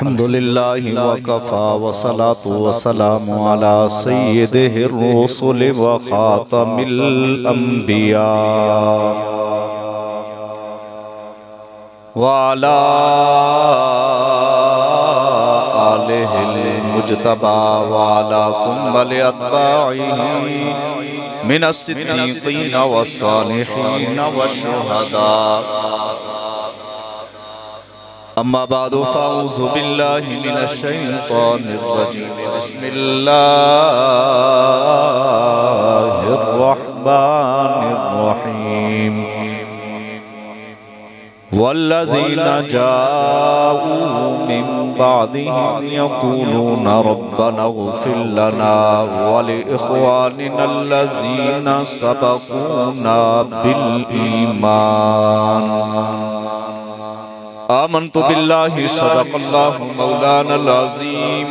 अल्हम्दुलिल्लाहि वकफ़ा वस्सलातु वस्सलामु अला सय्यिदिर रुसुल व खातमिल अंबिया व अला आलिहिल मुज्तबा व अला कुम्मल अत्बाइहि मिनस सिद्दीक़ीन वस्सालिहीन वश्शुहदा। अम्मा बादु फ़अऊज़ु बिल्लाहि मिनश शैतानिर रजीम। बिस्मिल्लाहिर रहमानिर रहीम। वल्लज़ीना जाऊ मिन बादिहिम यक़ूलूना रब्बना इग़फ़िर लना व लिइख़वानिना अल्लज़ीना सबक़ूना बिल ईमान। आमन्तु बिल्लाहि सदक़ल्लाहु मौलानल अज़ीम।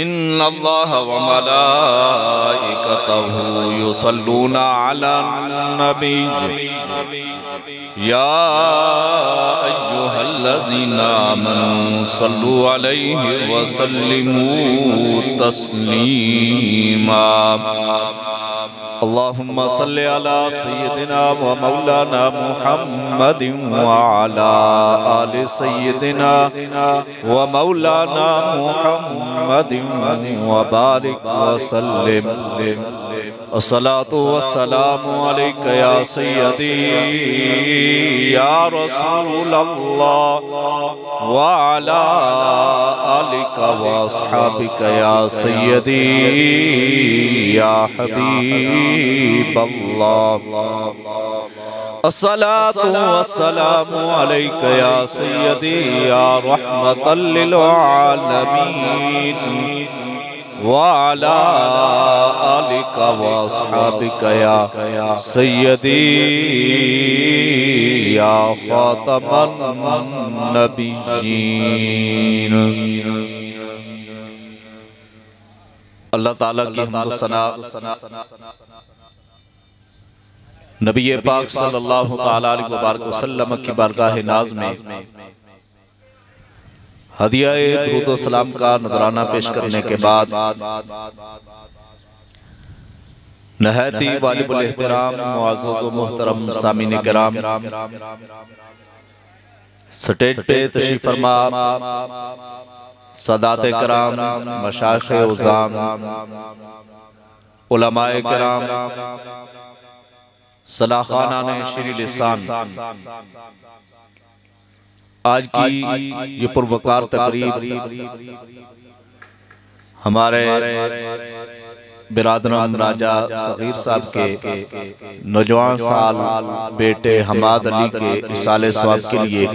इन्नल्लाहा व मलाइकतहु युसल्लूना अलन नबी या अय्युहल्लज़ीना आमनू सल्लु अलैहि व सल्लिमू तस्लीमा। अल्लाहुम्मा सल्लि अला सय्यिदिना व मौलाना मुहम्मदिन व अला आलि सय्यिदिना व मौलाना मुहम्मदिन व बारिक व सल्लिम। अस्सलातु वस्सलामु अलैका या सय्यदी या रसूलल्लाह व अला आलिका व अस्हाबिका या सय्यदी या हबीबल्लाह। अस्सलातु वस्सलामु अलैका या सय्यदी या रहमतल लिल आलमीन व अला आलिका व अस्हाबिका या सय्यदी या खातमन नबिय्यीन। अल्लाह ताला की हम्द सना नबी पाक सल्लल्लाहु तआला अलैहि वसल्लम की बारगाह नाज में हदिया-ए दुरूद व सलाम का नजराना पेश करने के बाद नहायती वालिबुल एहतराम मुअज़्ज़ज़ व मुहतरम सामीन किराम, स्टेज पे तशरीफ फरमा सदाते कराम, मशाइख़े उज़ाम, उलमाए किराम, सलाख़ानाने श्री लिसान, आज की ये पुरवकार तकरीब हमारे बिरादरान राजा सगीर साहब के नौजवान साल बेटे हमाद अली के इसाले स्वाब के लिए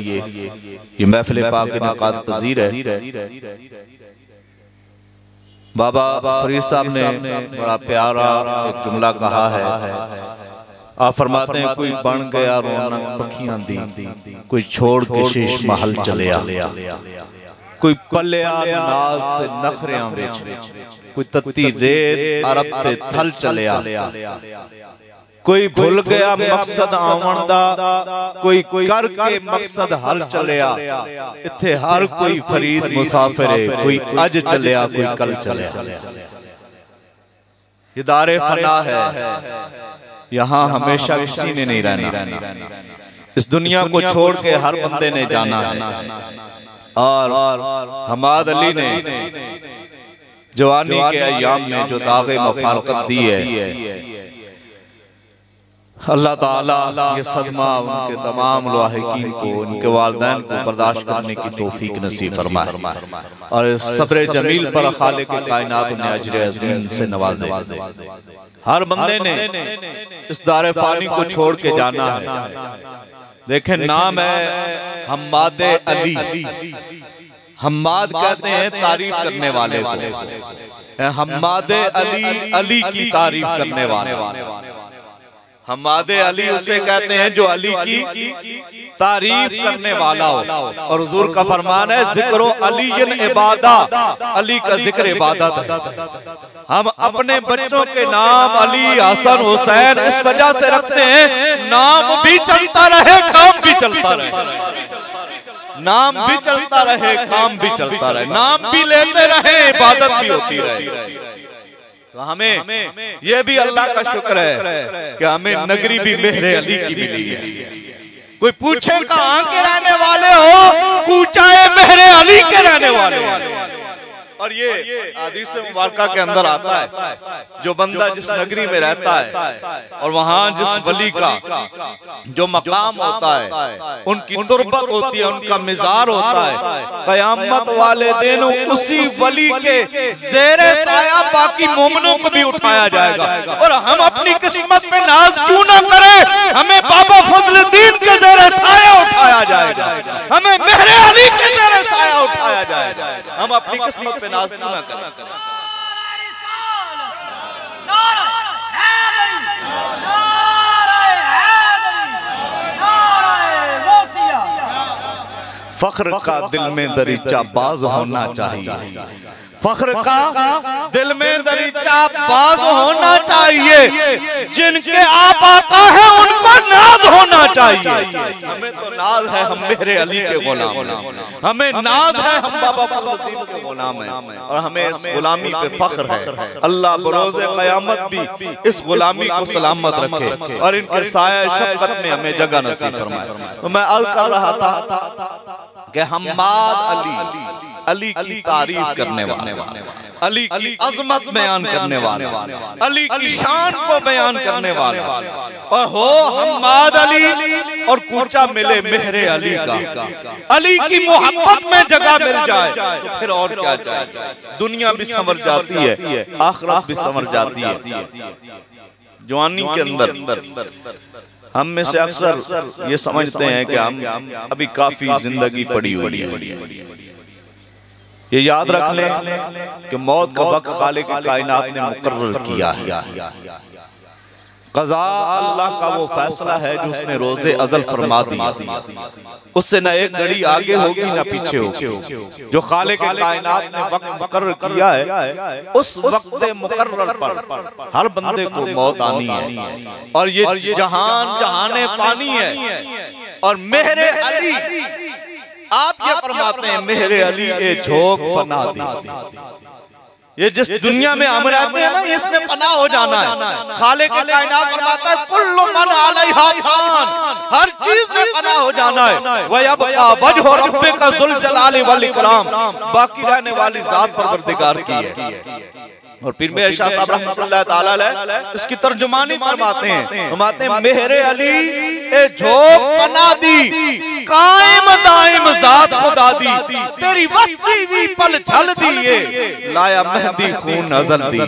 ये महफिल पाक इनकाद पजीर है। बाबा फरीद साहब ने बड़ा प्यारा एक जुमला कहा है। आप फरमाते हैं कोई बन गया रौनक पखियां दी, कोई छोड़ के शीश महल चलिया, कोई पलिया नाज ते नखरियां विच, कोई तत्ती रेत अरब ते थल चलिया, कोई भुल गया मकसद आवन दा, कोई करके मकसद हल चलिया। इत्थे हर कोई फरीद मुसाफिर है, कोई अज चलिया कोई कल चलिया। ये दारे फना है, यहाँ हमेशा किसी ने नहीं रहना। इस दुनिया को छोड़ के हर बंदे ने जाना है। और हमाद अली ने जवानी के अय्याम में जो दागे मुखालफत दी है, अल्लाह ताला ये सदमा उनके तमाम लाहिकीन को, उनके वालिदैन को बर्दाश्त करने की तौफीक नसीब फरमाए और सब्र जमील पर खालिक कायनात उन्हें अजर अज़ीम से नवाजे। हर बंदे ने इस दारे फानी को छोड़ के जाना है। देखें, नाम है हम्माद अली। हम्माद कहते हैं तारीफ करने वाले को, हम्माद अली, अली की तारीफ करने वाले। हम्माद अली उसे कहते हैं जो अली की तारीफ करने वाला हो। और हुजूर का फरमान है जिक्रो अलीयन इबादा, अली का जिक्र इबादत है। हम अपने बच्चों के नाम अली, हसन, हुसैन इस वजह से रखते हैं नाम भी चलता रहे, काम भी चलता रहे। नाम भी चलता रहे, काम भी चलता रहे, नाम भी लेते रहे, इबादत भी होती रहे। तो हमें यह भी अल्लाह का शुक्र है कि हमें नगरी भी मेहरे अली की मिली है। कोई पूछे कहाँ के रहने वाले हो, कूचाए मेहरे अली के रहने वाले हो। और ये हदीस मुबारका के अंदर आता है, जो बंदा जिस नगरी में रहता है और वहां जिस वली का जो मकाम होता है, उनकी तुरबत होती है, उनका मिजार होता है, कयामत वाले दिन उसी वली के ज़ेरे साया बाकी मोमिनों को भी उठाया जाएगा। और हम अपनी किस्मत पे नाज क्यों ना करें, हमें बाबा फजलुद्दीन के ज़ेरे साया उठाया जाएगा, हमें मेहरे अली के ज़ेरे साया उठाया जाएगा। हम अपनी किस्मत नाज क्यों ना करें। फख्र का दिल में दरीचा बाज होना चाहिए, फख्र का दिल में दरीचा बाज होना चाहिए, जिनके आप आका है उनको नाज होना चाहिए। हमें तो नाज है, हम मेहरे अली के गुलाम, हमें नाज है, हम बाबा फजलुद्दीन के गुलाम हैं, और हमें इस गुलामी पे फख्र है। अल्लाह बरोज़े क़यामत भी इस गुलामी को सलामत रखे और इनके साया शफ़क़त में हमें जगह नसीब फरमाए। तो मैं अर्ज़ कर रहा था कि हम्माद अली की तारीफ करने वाले, अली की अजमत बयान करने वाले, अली की शान को बयान करने वाले, और हो हम्माद अली और कूचा मिले मेहरे अली का, अली की मोहब्बत में जगह मिल जाए तो फिर और क्या चाहिए। दुनिया भी संवर जाती है, आखिरत भी संवर जाती है। जवानी के अंदर हम में से अक्सर ये समझते हैं कि हम अभी काफी जिंदगी पड़ी हुई है। ये याद रख लें कि मौत का वक्त खालिक कायनात ने मुकर्रर किया है। क़ज़ा अल्लाह का वो फैसला है जो उसने रोज़े अज़ल फरमा दिया, उससे न एक घड़ी आगे होगी न पीछे होगी। जो खालिक कायनात ने वक्त मुकर्रर किया है, उस वक्त मुकर्रर पर हर बंदे को मौत आनी है। और ये जहान जहाने पानी है। और मेहरे अली, आप ये फरमाते हैं मेहरे अली ए झोंक फना दी। ये जिस दुनिया में हम रहते हैं ना, इसमें फना हो जाना है। खालिक कायनात फरमाता है कुल्लु मन अलैहा फान, हर चीज में फना हो जाना है। व यबका वजहु रब्बिका ज़ुल जलाली वल इकराम, बाकी रहने वाली जात परवरदिगार की है। और पीर मेहर शाह साहब रहमतुल्लाह ताला अलैह इसकी तर्जुमानी फरमाते हैं मेहरे अली ए झोंक फना दी, कायम दाइम जात खुदा दी, तेरी वस्ती भी पल झल दिए, लाया मेहंदी खून अज़ल दी।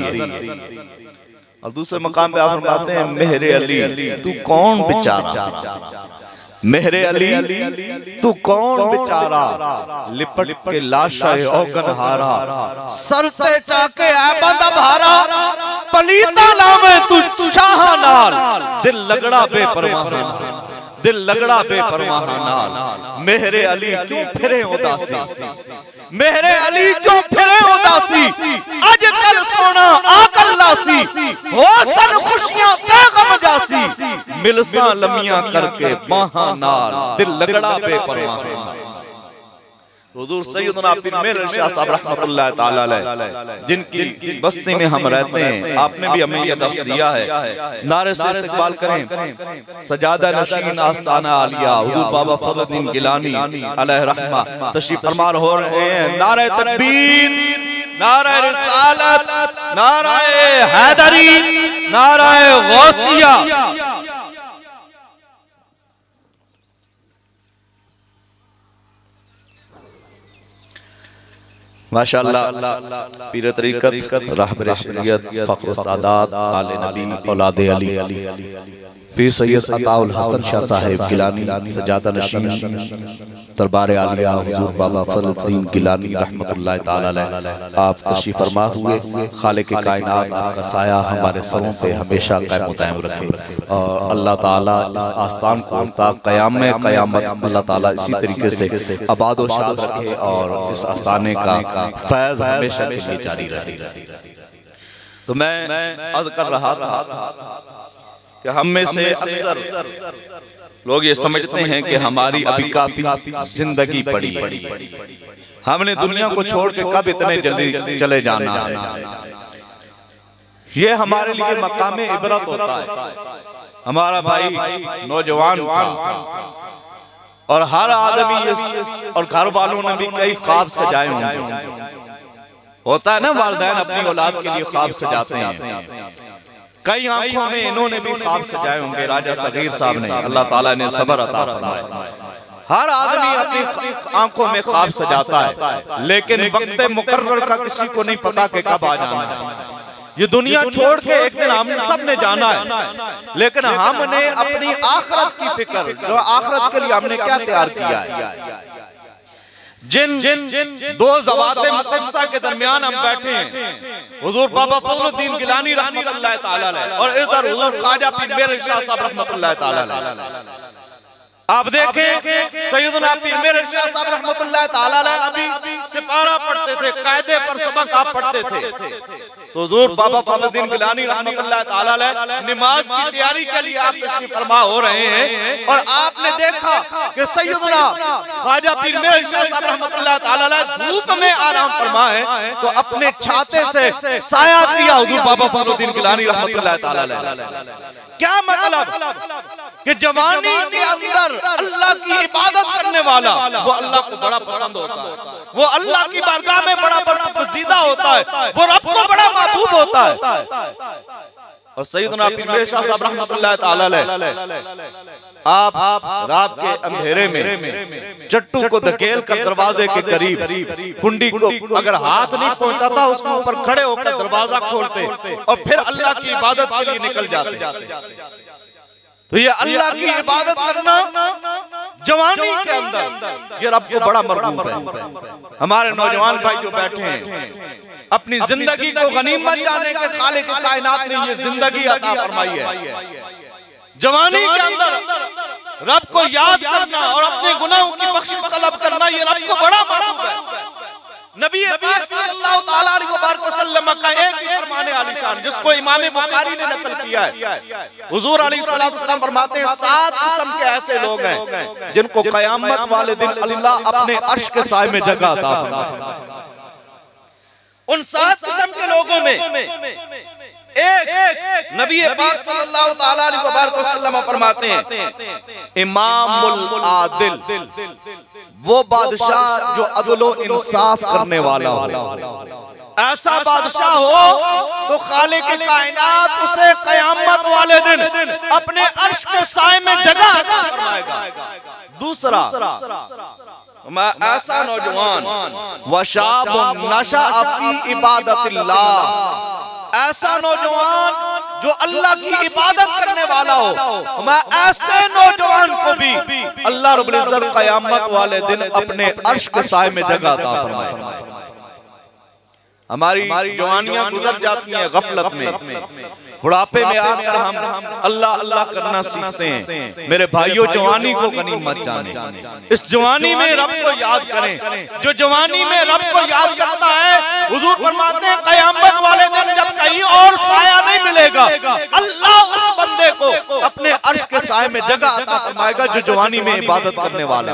और दूसरे मकाम पे आप फरमाते हैं मेहरे अली तू कौन बेचारा, मेहरे अली तू कौन बेचारा, लिपट के लाशा औगन हारा, सर से चाके ऐबंद भारा, पलीता लावे तू शाह नाल, दिल लगड़ा बेपरवाह नाल, दिल लगड़ा बेपरवाह नाल। मेहरे अली क्यों फिरे उदासी, मेहरे अली क्यों फिरे उदासी, आज कल सोना आकल लासी, हो सन खुशियां ते गम जासी, मिलसा लमियां करके बाहा नाल, दिल लगड़ा बेपरवाह नाल। हुजूर सैयदना पीर मेहर शाह साहब रहमतुल्लाह ताला अलैह जिनकी बस्ती में हम रहते हैं, आपने भी हमें यह दर्स दिया है। नारे से इस्तकबाल करें सजादा नशीन आस्ताना आलिया, हुजूर बाबा फजलुद्दीन गिलानी अलैहि रहमा तशरीफ फरमा हो रहे हैं। नारे तकबीर, नारे रिसालत, नारे हैदरी, नारे गौसिया। माशाअल्लाह पीर तरीक़त रहबर शरीयत फ़ख्र सादात आले नबी औलादे अली पीर सैयद अताउल हसन शाह साहिब गिलानी सजादा नशीन दरबार आलिया हुजूर बाबा फजलुद्दीन गिलानी रहमतुल्लाह ताला अलैह आप तशरीफ फरमा हुए। खालिक कायनात आपका साया हमारे सरों पे हमेशा कायम दायम रखे और अल्लाह ताला इस आस्थान को ता क़यामत अल्लाह ताला इसी तरीके से आबाद व शाद रखे और इस आस्थाने का फैज़ हमेशा के लिए जारी रहे। तो मैं अर्ज़ कर रहा था कि हम में से अक्सर लोग ये समझते हैं कि हमारी अभी काफी जिंदगी पड़ी है, हमने दुनिया को छोड़ के कब इतने जल्दी चले जाना है। ये हमारे लिए मकाम इबरत होता है। हमारा भाई नौजवान था और हर आदमी और घर वालों ने भी कई ख्वाब सजाए होंगे। होता है ना, वालिदैन अपनी औलाद के लिए ख्वाब सजाते हैं। कई आंखों में इन्होंने भी ख्वाब सजाए होंगे। राजा सगीर साहब ने, अल्लाह ताला ने सब्र अता फरमाए। हर आदमी अपनी आंखों में ख्वाब सजाता है, लेकिन वक्त मुकर्रर का किसी को नहीं पता कि कब आ जाना है। ये दुनिया छोड़ के एक दिन हम सब ने जाना है, लेकिन हमने अपनी आखिरत की फिक्र, जो आखिरत के लिए हमने क्या तैयार किया है। जिन दो ज़वाते मुक़द्दसा के दरमियान हम बैठे हैं, हुज़ूर बाबा फज़लुद्दीन गिलानी रहमतुल्लाह तआला अलैह और इधर हुज़ूर ख्वाजा पीर मेहर शाह साहब रहमतुल्लाह तआला अलैह। आप देखें सैयदना पीर मेहर शाह साहब रहमतुल्लाह तआला अलैह अभी सिपारा पढ़ते थे, कायदे पर सबक आप पढ़ते थे, तो हुज़ूर बाबा फज़लुद्दीन गिलानी रहमतुल्लाह तआला अलैह नमाज की तैयारी के लिए आप तशरीफ फरमा हो रहे हैं और आपने देखा कि सैयदना ख्वाजा पीर मेहर शाह साहब रहमतुल्लाह तआला अलैह धूप में आराम फरमाए तो अपने छाते से साया किया हुज़ूर बाबा फज़लुद्दीन गिलानी रहमतुल्लाह तआला अलैह। क्या मतलब कि जवानी के अंदर अल्लाह की इबादत करने वाला वो अल्लाह को बड़ा पसंद होता है, वो अल्लाह की बारगाह में बड़ा पसंदीदा होता है, वो रब को बड़ा महबूब होता है। और सैयदना पीर मेहर शाह साहब रहमतुल्लाह तआला अलैह आप रात के अंधेरे में चट्टू को धकेल कर दरवाजे के करीब कुंडी को अगर हाथ नहीं पहुंचता था उसके ऊपर खड़े होकर दरवाजा खोलते और फिर अल्लाह की इबादत के लिए निकल जाते। तो ये अल्लाह की इबादत करना जवानी के अंदर ये रब को बड़ा मरगूब है। हमारे नौजवान भाई जो बैठे हैं अपनी जिंदगी को गनीमत जाने के खालिक कायनात ने ये जिंदगी अता फरमाई है। जवानी के अंदर रब को याद करना और अपने गुनाहों की बख्शिश तलब करना ये रब को बड़ा महबूब है। नबी पाक सल्लल्लाहु तआला अलैहि वसल्लम का एक ही फरमाने आलीशान जिसको इमाम बुखारी ने नकल किया है, हुजूर अलैहि सल्लल्लाहु अलैहि वसल्लम फरमाते हैं 7 किस्म के ऐसे लोग हैं जिनको कयामत वाले दिन अल्लाह अपने अर्श के साए में जगह अता फरमाएगा। उन 7 किस्म के लोगों में एक नबी पाक सल्लल्लाहु तआला अलैहि वसल्लम फरमाते हैं इमामुल आदिल, वो बादशाह जो अदल व इंसाफ करने वाला हो। ऐसा बादशाह हो तो खालिक कायनात उसे कयामत वाले दिन अपने अर्श के साए में जगह अता फरमाएगा। दूसरा ऐसा नौजवान वशाबुन नशा फी इबादतिल्लाह, ऐसा नौजवान जो अल्लाह की इबादत करने वाला हो। मैं ऐसे नौजवान को भी अल्लाह रब्बुल इज्जत क़यामत वाले दिन अपने अर्श के साए में जगह अता फरमाएगा। हमारी जवानियां गुजर जाती हैं गफलत में, बुढ़ापे में आकर हम अल्लाह अल्लाह करना सीखते हैं। मेरे भाइयों, जवानी को गनीमत जाने, इस जवानी में रब को याद करें। जो जवानी में रब को याद करता है, हुजूर फरमाते हैं क़यामत वाले दिन जब कहीं और साया नहीं मिलेगा, अल्लाह उस बंदे को अपने अर्श के साए में जगह अता फरमाएगा जो जवानी में इबादत करने वाला।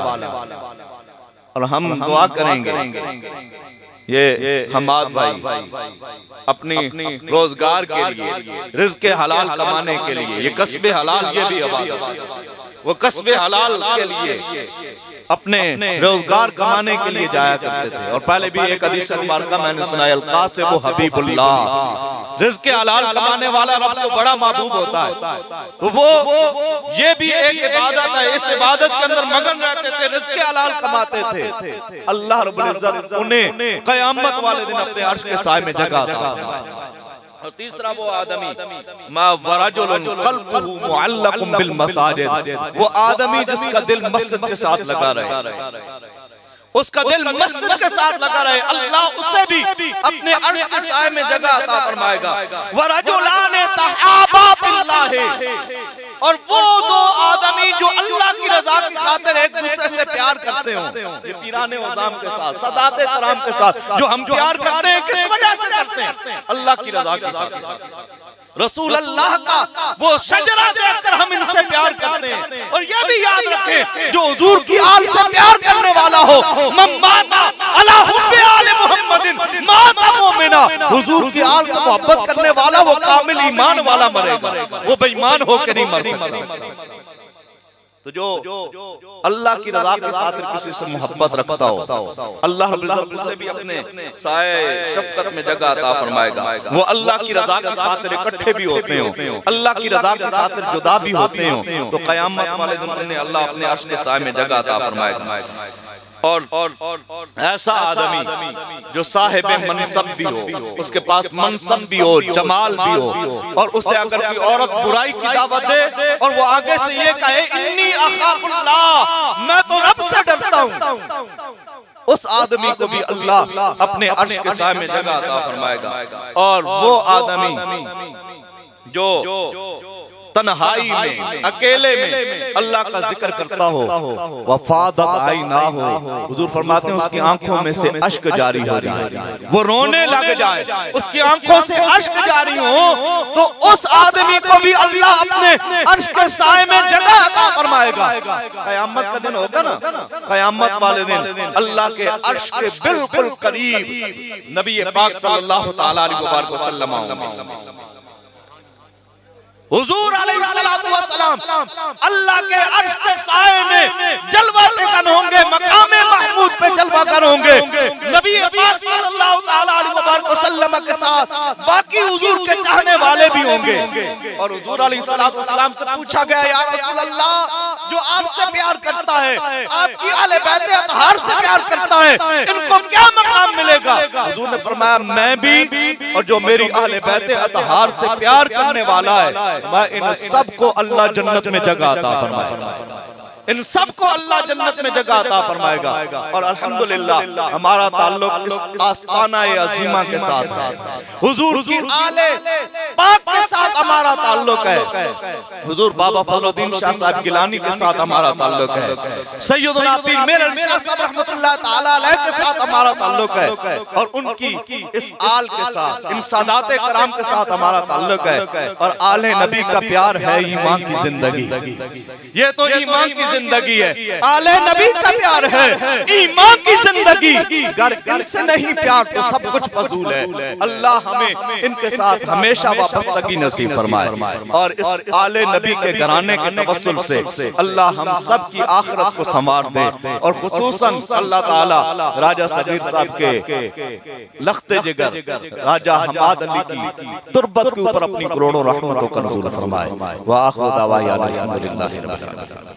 और हम दुआ करेंगे ये हमाद भाई अपनी रोजगार के लिए, रिज़्क़ हलाल कमाने के लिए, ये कस्बे हलाल, ये भी इबादत, वो कस्बे हलाल के लिए अपने रोजगार कमाने के लिए जाया करते थे। और पहले भी एक हदीस मुबारका मैंने सुनाया, अल-कासिबु हबीबुल्लाह, रिज़्क़ हलाल कमाने वाला रब को बड़ा महबूब होता है। तो वो ये भी एक इबादत है, इस इबादत के अंदर मगन रहते थे, रिज़्क़ हलाल कमाते थे। अल्लाह रब्बुल इज्जत उन्हें क़यामत वाले दिन अपने अर्श के साए में जगह अता। और तीसरा वो आदमी मा वरजुलन क़ल्बुहु मुअल्लक़ुन बिल मसाजिद, वो आदमी जिसका दिल मस्जिद के साथ लगा रहे, उसका दिल मस्जिद के साथ लगा रहे, अल्लाह उसे भी अपने अर्श के साए में जगह अता फरमाएगा। वरजुलान तहाबा बिल्लाह, और वो दो आदमी जो अल्लाह की रजा की खातिर एक दूसरे से प्यार करते हो। ये पीराने वज़ाम के साथ, सदाते कराम के साथ जो हम प्यार करते हैं, किस वजह से करते हैं? अल्लाह की रजा की खातिर। रसूल अल्लाह का वो शजरा देखकर हम इनसे प्यार करते हैं। और ये भी याद रखें, जो हुजूर की आल से प्यार करने वाला हो, मम्माता अला हुब्बे आले मुहम्मदिन माता मोमिना, हुजूर की आल से मोहब्बत करने वाला वो कामिल ईमान वाला मरेगा, वो बेईमान होकर नहीं मर सकता। तो जो अल्लाह की रजा की खातिर किसी से मोहब्बत रखता हो, अल्लाह रब्बुल इज्जत उसे भी अपने साए शफकत में जगह अता फरमाएगा। वो अल्लाह की रजा की खातिर इकट्ठे भी होते हो, अल्लाह की रजा की खातिर जुदा भी होते हो, तो कयामत वाले दिन उन्हें अल्लाह अपने अर्श के साए में जगह अता फरमाएगा। और ऐसा आदमी जो साहिब मनसब भी हो, उसके पास मनसब भी हो, जमाल भी हो, और उसे अगर कोई औरत बुराई की दावत दे और वो आगे से ये कहे इन्नी अखाफुल्लाह, मैं तो रब से डरता हूँ, उस आदमी को भी अल्लाह अपने अर्श के साए में जगह अता फरमाएगा। और वो आदमी जो तन्हाई में, अकेले में अल्लाह का जिक्र करता हो, वफादत आई ना हो, हुजूर फरमाते हैं उसकी आंखों में से अश्क जारी हो जाए, वो रोने लग जाए, उसकी आंखों से अश्क जारी हो, तो उस आदमी को भी अल्लाह अपने अर्श के साए में जगह अता फरमाएगा। कयामत का दिन होगा ना, कयामत वाले दिन अल्लाह के अर्श के बिल्कुल करीब नबी पाक सल्लल्लाहु तआला अलैहि वसल्लम हुजूर अलैहिस्सलातु वस्सलाम अल्लाह के अर्श के साए में जलवा पेकन होंगे, मकामे महमूद पे जलवा कर होंगे, नबी पाक सल्लल्लाहु अलैहि वसल्लम के साथ बाकी हुजूर के चाहने वाले भी होंगे। और हुजूर अलैहिस्सलातु वस्सलाम से पूछा गया, या रसूल अल्लाह, जो आपसे प्यार करता है, आपकी आले बैत अतहार से प्यार करता है, इनको क्या मकाम मिलेगा? हुजूर ने फरमाया, मैं भी और जो मेरी आले बैत अतहार से प्यार करने वाला है, मैं इन सबको अल्लाह जन्नत में जगह अता फरमाएगा, इन सबको अल्लाह जन्नत में जगह अता फरमाएगा। और अल्हम्दुलिल्लाह हमारा ताल्लुक इस आस्ताना अजीमा के साथ है, हुजूर की आले पाक के साथ हमारा ताल्लुक है, हुजूर बाबा फजलुद्दीन शाह साहब गिलानी के साथ हमारा ताल्लुक है, सैयदुना पीर मेरल शाह साहब रहमतुल्लाह तआला अलैह के साथ हमारा ताल्लुक है, और उनकी इस आल के साथ, इन सादाते कराम के साथ हमारा ताल्लुक है। और आले नबी का प्यार है ईमान की जिंदगी, ये तो ईमान की जिंदगी है, आले नबी का प्यार है ईमान की जिंदगी। अगर इनसे नहीं प्यार तो सब कुछ फजूल है। अल्लाह हमें इनके साथ हमेशा वापसगी नसीब फरमाए, और इस आले नबी के घराने के तवस्सुल से अल्लाह हम सब की आखिरत को संवार दे, और खुसूसन अल्लाह ताला राजा सबीर साहब के लख्ते जिगर राजा हमाद अली की तुरबत के ऊपर अपनी करोड़ों रहमतों का नुज़ूल फरमाए। व आखिरु दावाना अल्हम्दुलिल्लाहि रब्बिल आलमीन।